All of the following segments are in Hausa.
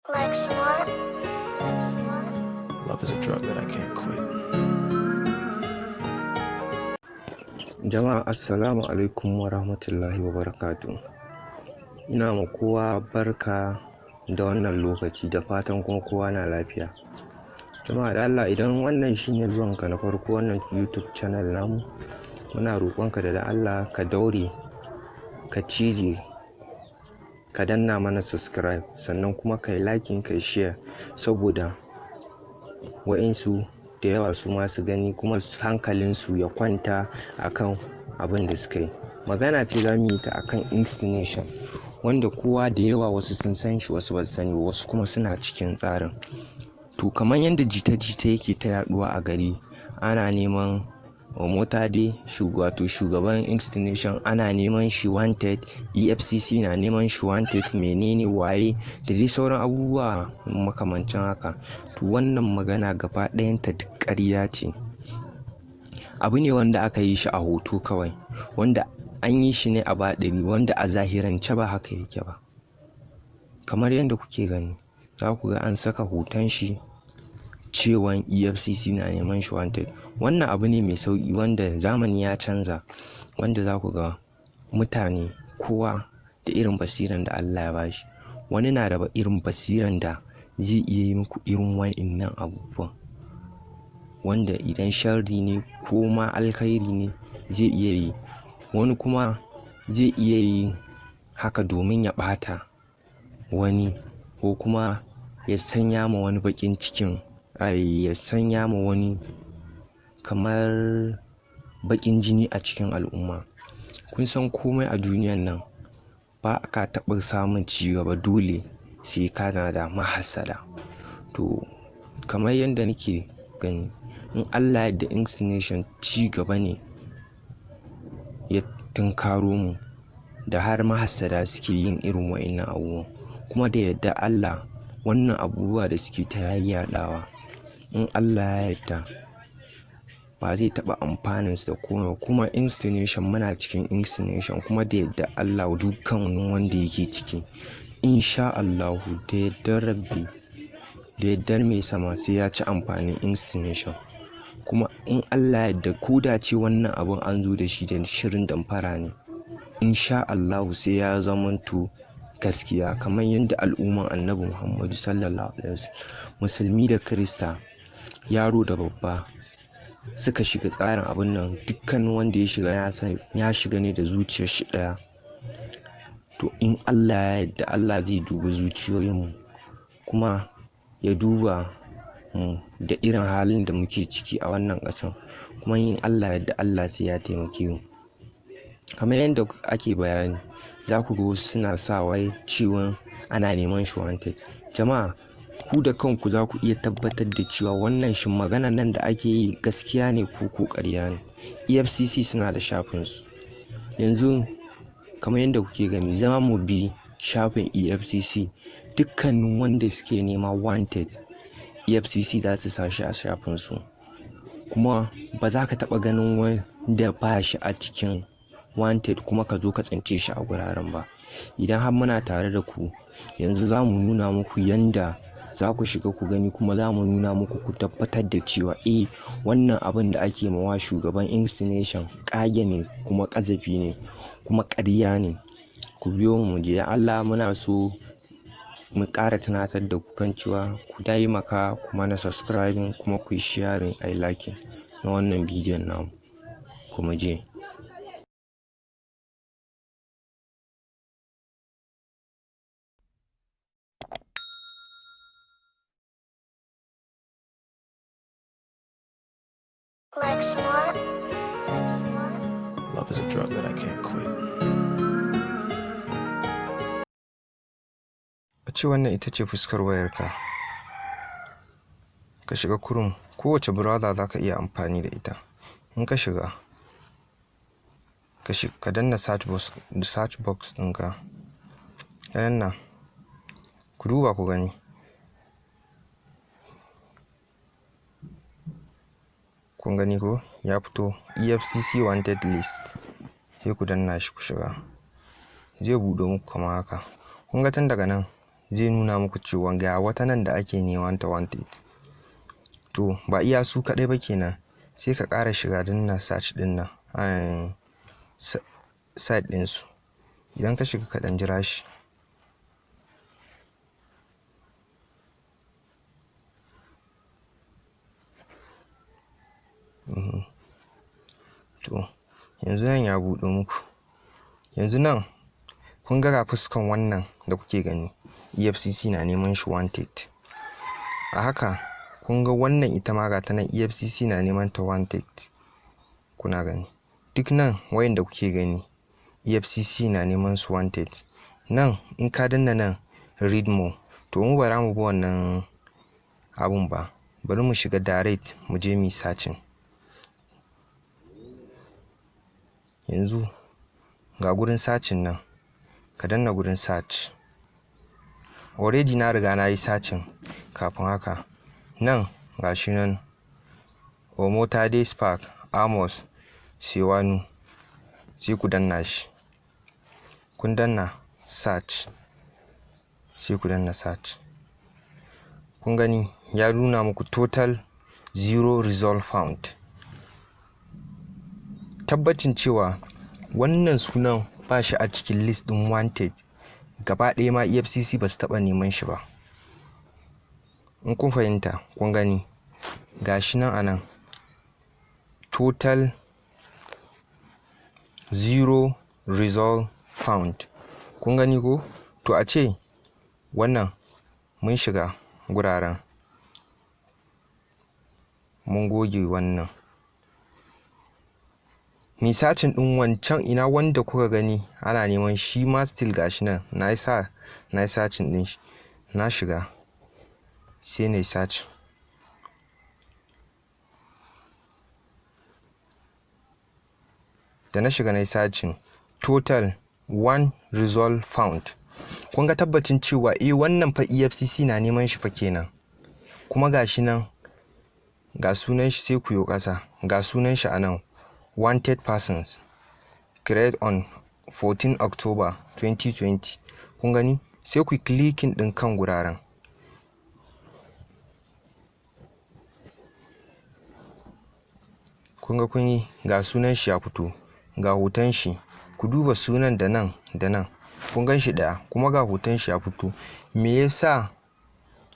Love is a drug that I can't quit. Jama'a assalamu alaikum wa rahmatullahi wa barakatuh. Ina ma kowa barka da wannan lokaci da fatan kuma kowa na lafiya. Jama'a da Allah, idan wannan shine zuwanka na farko wannan YouTube channel namu, muna roƙonka da Allah ka daure ka cije ka danna mana subscribe, sannan kuma kai liking kai share saboda wa'insu da yawa su ma su gani kuma hankalinsu ya kwanta akan abin da suka yi. Magana ce za mu yi ta akan Inksnation, wanda kowa da yawa wasu sun san shi, wasu ba su sani, wasu kuma suna cikin tsarin. To kamar yadda jita-jita yake ta yaduwa a gari, ana neman Omotade, wato shugaban Inksnation, ana neman shi wanted, EFCC na neman shi wanted, menene waye da dai sauran abubuwa makamancin haka. To wannan magana gaba ɗayanta duk ƙarya ce. Abu ne wanda aka yi shi a hoto kawai, wanda an yi shi ne a baɗiri, wanda a zahirance ba haka yake ba. Kamar yadda kuke gani, za ku ga an saka hoton shi cewan EFCC na neman shi wanted. Wannan abu ne mai sauƙi wanda zamani ya canza, wanda za ku ga mutane kowa da irin basiran da Allah ya bashi. Wani na da irin basiran da zai iya yi muku irin wa'innan abubuwan, wanda idan sharri ne ko ma alkhairi ne zai iya yi. Wani kuma zai iya yi haka domin ya ɓata wani, ko kuma ya sanya ma wani baƙin cikin, ya sanya ma wani kamar baƙin jini a cikin al'umma. Kun san komai a duniyan nan ba ka taɓa samun cigaba dole sai kana da mahassada. To kamar yadda nake gani, in Allah ya yarda Inksnation ci gaba ne ya tunkaro mu, da har mahassada suke yin irin wa'innan abubuwan. Kuma da yadda Allah, wannan abubuwa da suke ta yaɗawa, in Allah ya yarda ba zai taɓa amfanin su da komai. Kuma Inksnation, muna cikin Inksnation, kuma da yadda Allah dukkan wanda yake ciki, insha Allahu da yardar Rabbi, da yardar mai sama, sai ya ci amfanin Inksnation. Kuma in Allah ya yarda, ko da ce wannan abun an zo da shi da shirin damfara ne, insha Allahu sai ya zamanto gaskiya, kamar yadda al'umman Annabi Muhammadu sallallahu alaihi wasallam, musulmi da Kirista, yaro da babba suka shiga tsarin abun nan. Dukkan wanda ya shiga ya shiga ne da zuciyar shi ɗaya. To in Allah ya yarda, Allah zai duba zuciyoyinmu kuma ya duba da irin halin da muke ciki a wannan ƙasar. Kuma in Allah ya yarda, Allah sai ya taimake mu. Kamar yadda ake bayani, za ku ga wasu suna sa wai cewa ana neman shi wanted. Jama'a, ku da kanku za ku iya tabbatar da cewa wannan shin magana nan da ake yi gaskiya ne ko ƙarya ne. EFCC suna da shafinsu. Yanzu kamar yadda kuke gani, za mu bi shafin EFCC, dukkanin wanda suke nema wanted EFCC za su sa shi a shafinsu. Kuma ba za ka taɓa ganin wanda ba shi a cikin wanted kuma ka zo ka tsince shi a guraren ba. Idan har muna tare da ku, yanzu za mu nuna muku yanda za ku shiga ku gani, kuma za mu nuna muku ku tabbatar da cewa wannan abin da ake mawa shugaban Inksnation ƙage ne, kuma ƙazafi ne, kuma ƙarya ne. Ku biyo mu je. Allah, muna so mu ƙara tunatar da ku kan cewa ku taimaka ku mana subscribing, kuma ku yi sharing, ai liking na wannan bidiyon namu. Kuma je. Love is a drug that I can't quit. A ce wannan ita ce fuskar wayarka, ka shiga kurum, kowace browser za ka iya amfani da ita. In ka shiga, ka danna search box ɗinka, ka danna, ku duba ku gani. Kun gani ko ya fito EFCC wanted list, sai ku danna shi ku shiga. Zai buɗe muku kamar haka. Kun ga tun daga nan zai nuna muku cewa ga wata nan da ake neman ta wanted. To ba iya su kaɗai ba kenan, sai ka ƙara shiga dinnan search din nan site ɗinsu. Idan ka shiga ka ɗan jira shi. To yanzu nan ya buɗe muku. Yanzu nan kun ga fuskan wannan da kuke gani, EFCC na neman shi wanted. A haka kun ga wannan ita ma ga ta nan EFCC na neman ta wanted. Kuna gani duk nan wayanda kuke gani EFCC na neman su wanted. Nan in ka danna nan read more, to mu bara mu bi wannan abun ba, bari mu shiga direct mu je mu searching. Yanzu ga gurin searching nan, ka danna gurin search. Already na riga na yi searching kafin haka. Nan gashi nan Omotade Spark Amos Sewanu, sai ku danna shi. Kun danna search, sai ku danna search. Kun gani ya nuna muku total 0 result found. Tabbacin cewa wannan sunan ba shi a cikin list din wanted, gaba ɗaya ma EFCC ba su taɓa neman shi ba. In kun fahimta kun gani gashi nan anan total 0 result found. Kun gani ko? To a ce wannan mun shiga guraren mun goge wannan. Ni searching din wancan ina wanda kuka gani ana neman shi ma still gashi nan na yi searching din shi. Na shiga sai na yi search. Da na shiga na yi searching total 1 result found. Kun ga tabbacin cewa wannan fa EFCC na neman shi fa kenan. Kuma gashi nan ga sunan shi, sai ku yo ƙasa ga sunan shi anan wanted persons created on 14 October 2020. Kun gani sai ku clicking din kan guraren. Kun ga kun yi ga sunan shi ya fito, ga hoton shi, ku duba sunan da nan da nan kun gan shi ɗaya, kuma ga hoton shi ya fito. Me yasa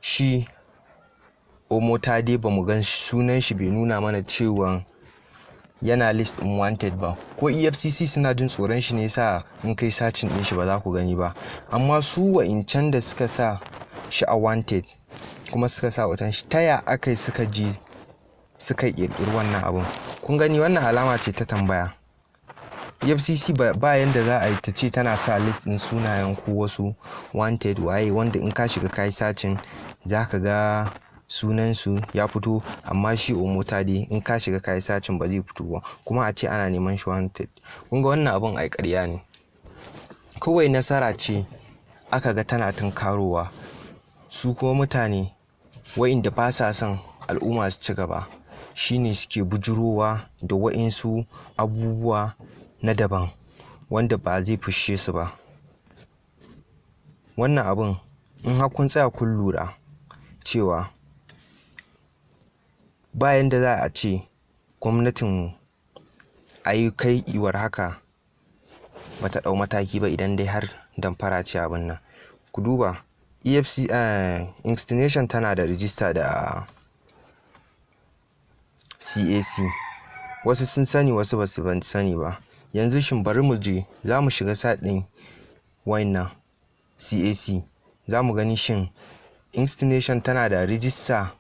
shi Omotade ba mu gan sunan shi bai nuna mana cewa yana list in wanted ba? Ko EFCC suna jin tsoron shi ne yasa in kai searching din shi ba za ku gani ba? Amma su wa'incan da suka sa shi a wanted kuma suka sa hoton shi, taya aka yi suka ƙirƙiri wannan abun? Kun gani wannan alama ce ta tambaya. EFCC ba yanda za a yi ta ce tana sa list din sunayen ko wasu wanted waye wanda in ka shiga kai searching za ka ga sunansu ya fito, amma shi Omotade in ka shiga kai searching ba zai fito ba, kuma a ce ana neman shi wanted. Kun ga wannan abun ai ƙarya ne. Kawai nasara ce aka ga tana tunkarowa, su kuma mutane wa'inda ba sa son al'umma su ci gaba shine suke bujurowa da wa'insu abubuwa na daban wanda ba zai fushe su ba. Wannan abun in har kun tsaya kun lura cewa bayan da za a ce gwamnatin kai iwar haka ba ta ɗau mataki ba idan dai har damfara ce abin nan. Ku duba EFCC Inksnation tana da rijista da CAC, wasu sun sani wasu ba su sani ba. Yanzu shin bari mu je za mu shiga site ɗin wannan CAC, za mu gani shin Inksnation tana da rijista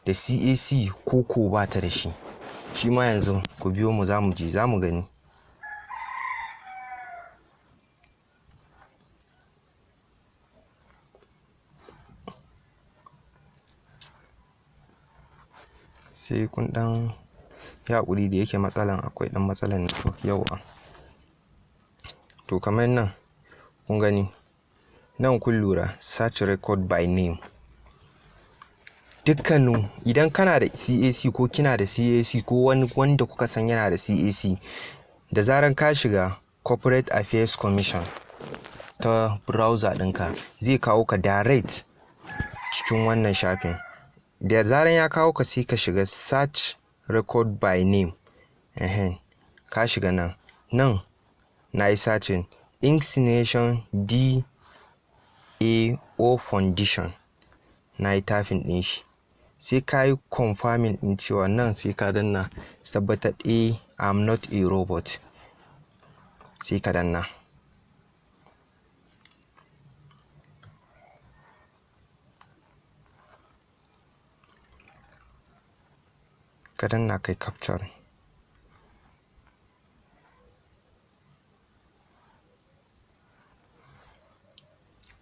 da CAC ko ba ta da shi. Shi ma yanzu ku biyo mu za mu je za mu gani. Sai kun ɗan yi haƙuri da yake matsalan akwai ɗan matsalan network yauwa. To kamar nan kun gani nan kun lura search record by name. Dukkanin idan kana da CAC ko kina da CAC ko wani wanda kuka san yana da CAC, da zaran ka shiga Corporate Affairs Commission ta browser ɗinka zai kawo ka direct cikin wannan shafin. Da zaran ya kawo ka sai ka shiga search record by name. Ka shiga nan na yi searching Inksnation Da Foundation, na yi tafin ɗin shi, sai ka yi confirming ɗin cewa nan sai ka danna tabbatar I'm not a robot, sai ka danna. Kai capture.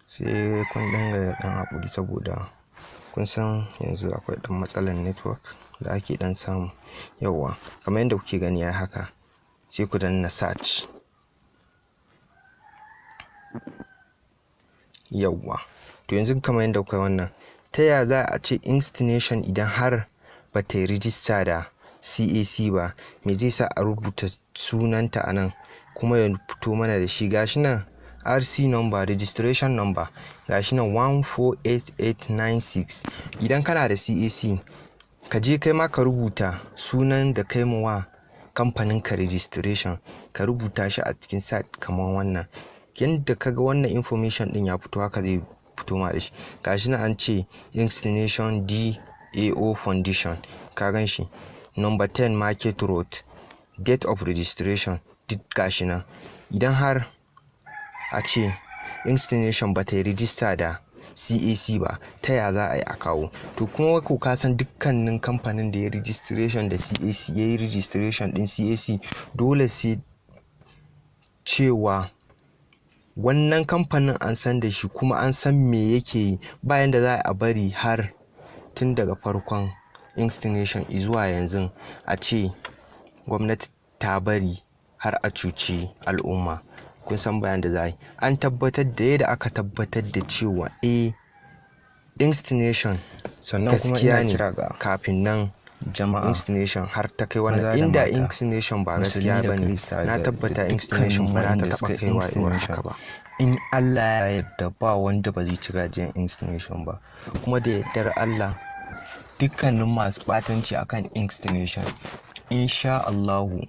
Sai kun dinga dan haƙuri saboda kun san yanzu akwai dan matsalar network da ake dan samu. Yawwa, kamar yadda kuke gani ya haka, sai ku danna search. Yawwa, to yanzu kamar yadda kuka wannan, ta ya za a ce Inksnation idan har ba ta yi rijista da CAC ba, me zai sa a rubuta sunanta a nan kuma ya fito mana da shi? Gashi nan RC number, registration number, gashi nan 148896. Idan kana da CAC, ka je kai ma ka rubuta sunan da kai wa kamfanin ka registration, ka rubuta shi a cikin site kamar wannan. Yanda kaga wannan information din ya fito haka zai fito ma da shi. Gashi nan an ce Inksnation Da Foundation, ka gan shi, number 10 Market Road, date of registration, duk gashi nan. Idan har a ce Inksnation ba ta yi rijista da CAC ba, ta ya za a yi a kawo? To kuma ko ka san dukkanin kamfanin da ya registration da CAC, ya yi registration din CAC, dole sai cewa wannan kamfanin an san da shi kuma an san me yake yi. Bayan da za a bari har tun daga farkon Inksnation zuwa yanzu a ce gwamnati ta bari har a cuci al'umma. Kun san bayan da za a yi, an tabbatar da yadda aka tabbatar da cewa Inksnation gaskiya ne kafin nan jama'a. Inksnation har ta kai wannan, inda Inksnation ba gaskiya ba ne, na tabbata Inksnation ba za ta taɓa kaiwa irin haka ba. In Allah ya yarda ba wanda ba zai ci gajiyar Inksnation ba. Kuma da yardar Allah, dukkanin masu ɓatanci akan Inksnation, insha Allahu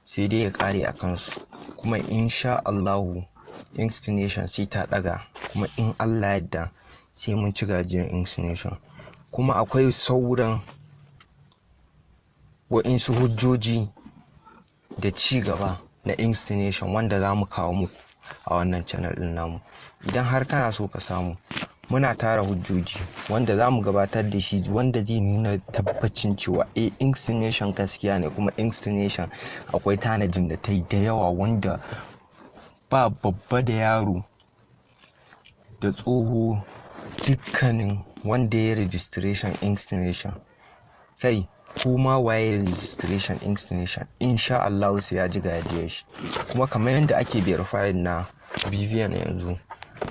sai dai ya ƙare a kansu. Kuma insha Allahu Inksnation sai ta ɗaga, kuma in Allah yadda sai mun ci gajiyar Inksnation. Kuma akwai sauran wa'insu hujjoji da ci gaba na Inksnation wanda za mu kawo muku a wannan channel ɗin namu. Idan har kana so ka samu, muna tara hujjoji wanda za mu gabatar da shi, wanda zai nuna tabbacin cewa Inksnation gaskiya ne, kuma Inksnation akwai tanadin da ta yi da yawa wanda ba babba da yaro da tsoho, dukkanin wanda ya registration Inksnation, kai kuma waye registration Inksnation, insha Allah sai ya ji gajiyar shi. Kuma kamar yadda ake verify na BVN yanzu,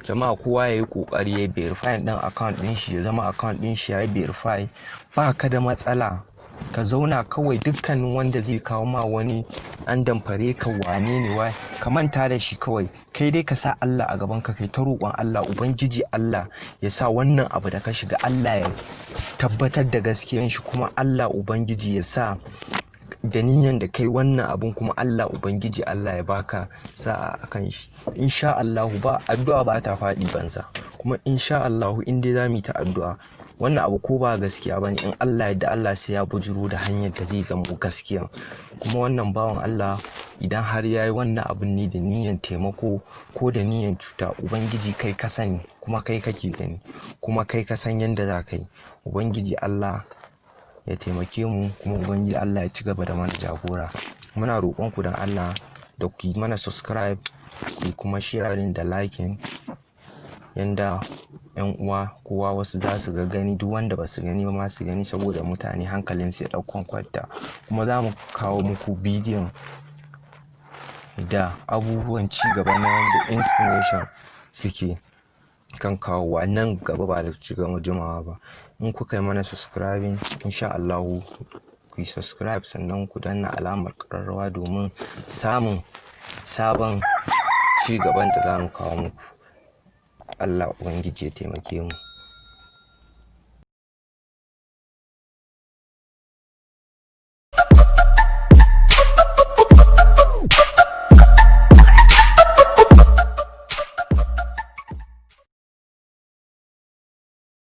jama'a kowa ya yi kokari ya verify ɗin account ɗin shi, ya zama account ɗin shi ya yi verify. Ba ka da matsala, ka zauna kawai. Dukkanin wanda zai kawo ma wani an damfare ka, wane ne wa, ka manta da shi kawai. Kai dai ka sa Allah a gaban ka, kai ta roƙon Allah, ubangiji Allah ya sa wannan abu da ka shiga Allah ya tabbatar da gaskiyan shi, kuma Allah ubangiji ya sa da niyyar da kai wannan abun, kuma Allah ubangiji Allah ya baka sa'a akan shi. Insha Allah ba addu'a ba ta faɗi banza. Kuma insha Allah in dai zamu yi ta addu'a, wannan abu ko ba gaskiya bane, in Allah yadda Allah sai ya bujuro da hanyar da zai zama gaskiya. Kuma wannan bawan Allah idan har yayi wannan abun ne da niyyar taimako ko da niyyar cuta, ubangiji kai ka sani, kuma kai kake gani, kuma kai ka san yanda za ka yi. Ubangiji Allah ya taimake mu, kuma ubangiji Allah ya ci gaba da mana jagora. Muna roƙon ku dan Allah da ku yi mana subscribe, ku kuma sharing da liking, yanda yan uwa kowa wasu za su ga gani, duk wanda ba su gani ba ma su gani, saboda mutane hankalin su ya ɗaukan kwanta. Kuma za mu kawo muku bidiyon da abubuwan ci gaba na wanda Inksnation suke kan kawo nan gaba, ba da jimawa ba. In kuka yi mana subscribing, insha Allah ku yi subscribe, sannan ku danna alamar ƙararrawa domin samun sabon ci gaban da za mu kawo muku. Allah Ubangiji ya taimake mu.